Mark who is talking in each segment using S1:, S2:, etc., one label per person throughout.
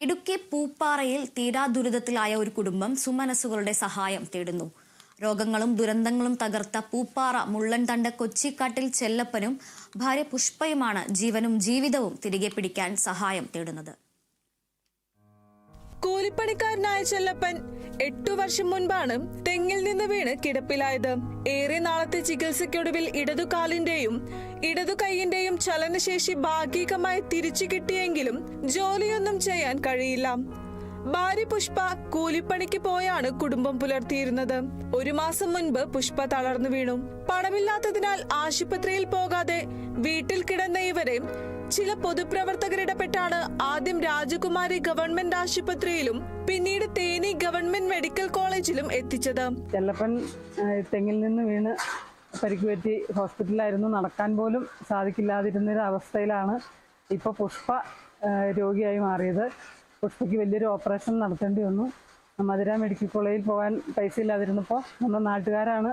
S1: ഇടുക്കി പൂപ്പാറയിൽ തീരാദുരിതത്തിലായ ഒരു കുടുംബം സുമനസ്സുകളുടെ സഹായം തേടുന്നു. രോഗങ്ങളും ദുരന്തങ്ങളും തകർത്ത പൂപ്പാറ മുള്ളൻതണ്ട് കൊച്ചിക്കാട്ടിൽ ചെല്ലപ്പനും ഭാര്യ പുഷ്പയുമാണ് ജീവനും ജീവിതവും തിരികെ പിടിക്കാൻ സഹായം തേടുന്നത്.
S2: കൂലിപ്പണിക്കാരനായ ചെല്ലപ്പൻ 8 വർഷം മുൻപാണ് തെങ്ങിൽ നിന്ന് വീണ് കിടപ്പിലായത്. ഏറെ നാളത്തെ ചികിത്സയ്ക്കൊടുവിൽ ഇടതുകാലിന്റെയും ഇടതു കൈയിന്റെയും ചലനശേഷി ഭാഗികമായി തിരിച്ചു കിട്ടിയെങ്കിലും ജോലിയൊന്നും ചെയ്യാൻ കഴിയില്ല. ഭാര്യ പുഷ്പ കൂലിപ്പണിക്ക് പോയാണ് കുടുംബം പുലർത്തിയിരുന്നത്. 1 മാസം മുൻപ് പുഷ്പ തളർന്നു വീണു. പണമില്ലാത്തതിനാൽ ആശുപത്രിയിൽ പോകാതെ വീട്ടിൽ കിടന്ന ഇവരെ ചില പൊതുപ്രവർത്തകരിടപെട്ടാണ് ആദ്യം രാജകുമാരി ഗവൺമെന്റ് ആശുപത്രിയിലും പിന്നീട് തേനി ഗവൺമെന്റ് മെഡിക്കൽ കോളേജിലും എത്തിച്ചത്.
S3: ചെല്ലപ്പൻ തെങ്ങിൽ നിന്ന് വീണ് പരിക്കുപറ്റി ഹോസ്പിറ്റലിലായിരുന്നു. നടക്കാൻ പോലും സാധിക്കില്ലാതിരുന്നൊരു അവസ്ഥയിലാണ് ഇപ്പോൾ പുഷ്പ രോഗിയായി മാറിയത്. പുഷ്പയ്ക്ക് വലിയൊരു ഓപ്പറേഷൻ നടത്തേണ്ടി വന്നു. മധുര മെഡിക്കൽ കോളേജിൽ പോകാൻ പൈസ ഇല്ലാതിരുന്നപ്പോൾ നമ്മുടെ നാട്ടുകാരാണ്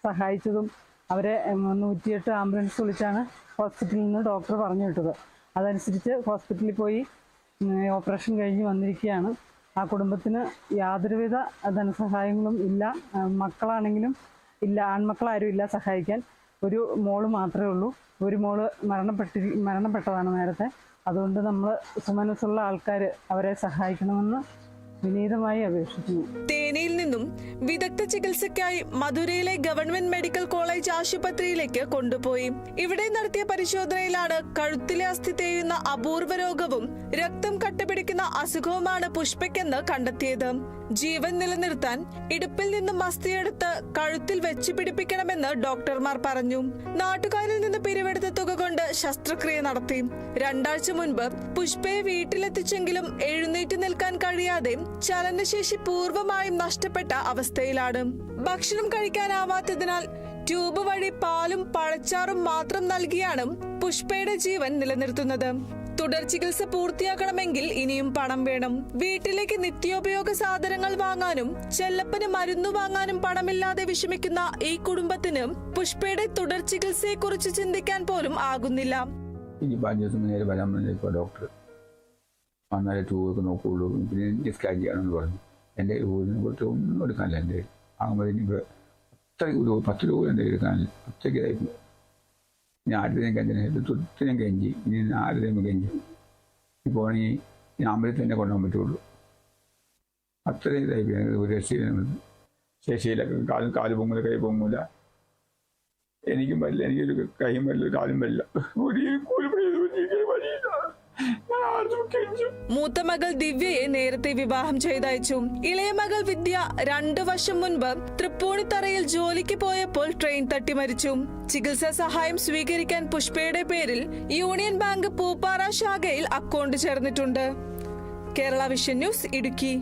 S3: സഹായിച്ചതും. അവരെ 108 ആംബുലൻസ് വിളിച്ചാണ് ഹോസ്പിറ്റലിൽ നിന്ന് ഡോക്ടർ പറഞ്ഞു വിട്ടത്. അതനുസരിച്ച് ഹോസ്പിറ്റലിൽ പോയി ഓപ്പറേഷൻ കഴിഞ്ഞ് വന്നിരിക്കുകയാണ്. ആ കുടുംബത്തിന് യാതൊരുവിധ ധനസഹായങ്ങളും ഇല്ല. മക്കളാണെങ്കിലും ഇല്ല, ആൺമക്കളാരും ഇല്ല സഹായിക്കാൻ. ഒരു മോള് മാത്രമേ ഉള്ളൂ. ഒരു മോള് മരണപ്പെട്ടതാണ് നേരത്തെ. അതുകൊണ്ട് നമ്മൾ സുമനസ്സുള്ള ആൾക്കാർ അവരെ സഹായിക്കണമെന്ന് വിനീതമായി അപേക്ഷിക്കുന്നു.
S2: തേനിയിൽ നിന്നും വിദഗ്ധ ചികിത്സയ്ക്കായി മധുരയിലെ ഗവൺമെന്റ് മെഡിക്കൽ കോളേജ് ആശുപത്രിയിലേക്ക് കൊണ്ടുപോയി. ഇവിടെ നടത്തിയ പരിശോധനയിലാണ് കഴുത്തിലെ അസ്ഥി തേയുന്ന അപൂർവ രോഗവും രക്തം കട്ടപിടിക്കുന്ന അസുഖവുമാണ് പുഷ്പയ്ക്കെന്ന് കണ്ടെത്തിയത്. ജീവൻ നിലനിർത്താൻ ഇടുപ്പിൽ നിന്നും അസ്ഥിയെടുത്ത് കഴുത്തിൽ വെച്ച് പിടിപ്പിക്കണമെന്ന് ഡോക്ടർമാർ പറഞ്ഞു. നാട്ടുകാരിൽ നിന്ന് പിരിവെടുത്ത തുക കൊണ്ട് ശസ്ത്രക്രിയ നടത്തി. 2 ആഴ്ച മുൻപ് പുഷ്പയെ വീട്ടിലെത്തിച്ചെങ്കിലും എഴുന്നേറ്റ് നിൽക്കാൻ കഴിയാതെ ചലനശേഷി പൂർവ്വമായും നഷ്ടപ്പെട്ട അവസ്ഥയിലാണ്. ഭക്ഷണം കഴിക്കാനാവാത്തതിനാൽ ട്യൂബ് വഴി പാലും പഴച്ചാറും മാത്രം നൽകിയാണ് പുഷ്പയുടെ ജീവൻ നിലനിർത്തുന്നത്. തുടർ ചികിത്സ പൂർത്തിയാക്കണമെങ്കിൽ ഇനിയും പണം വേണം. വീട്ടിലേക്ക് നിത്യോപയോഗ സാധനങ്ങൾ വാങ്ങാനും ചെല്ലപ്പന് മരുന്ന് വാങ്ങാനും പണമില്ലാതെ വിഷമിക്കുന്ന ഈ കുടുംബത്തിന് പുഷ്പയുടെ തുടർ ചികിത്സയെ കുറിച്ച് ചിന്തിക്കാൻ പോലും ആകുന്നില്ല.
S4: ഡോക്ടർ വന്നാലേ ട്യൂബൊക്കെ നോക്കുകയുള്ളൂ, പിന്നെ സ്കാൻ ചെയ്യാനെന്ന് പറഞ്ഞു. എൻ്റെ കുറച്ച് ഒന്നും എടുക്കാനില്ല. എൻ്റെ ആകുമ്പോൾ എനിക്ക് അത്രയ്ക്ക് 10 രൂപ എൻ്റെ എടുക്കാനില്ല. അത്രയ്ക്കായിരുന്നു. ഇനി ആരുടെയും കഞ്ചിനെ തൊട്ട് ഞാൻ കെഞ്ചി, ഇനി ആരുടെയും കെഞ്ചി. ഇപ്പോൾ ആണെങ്കിൽ ഞാൻ അമ്പലത്തിൽ തന്നെ കൊണ്ടുപോകാൻ പറ്റുള്ളൂ. അത്രയും ഇതായി ഒരു രക്ഷയില്ല. ശേഷിയിലൊക്കെ കാല് പൊങ്ങില്ല, കൈ പൊങ്ങില്ല. എനിക്കും പറ്റില്ല, എനിക്കൊരു കൈയും പറ്റില്ല, കാലും പറ്റില്ല.
S2: മൂത്ത മകൾ ദിവ്യയെ നേരത്തെ വിവാഹം ചെയ്തയച്ചു. ഇളയ മകൾ വിദ്യ 2 വർഷം മുൻപ് തൃപ്പൂണിത്തറയിൽ ജോലിക്ക് പോയപ്പോൾ ട്രെയിൻ തട്ടി മരിച്ചു. ചികിത്സാ സഹായം സ്വീകരിക്കാൻ പുഷ്പയുടെ പേരിൽ യൂണിയൻ ബാങ്ക് പൂപ്പാറ ശാഖയിൽ അക്കൗണ്ട് ചേർന്നിട്ടുണ്ട്. Kerala vision news, Idukki.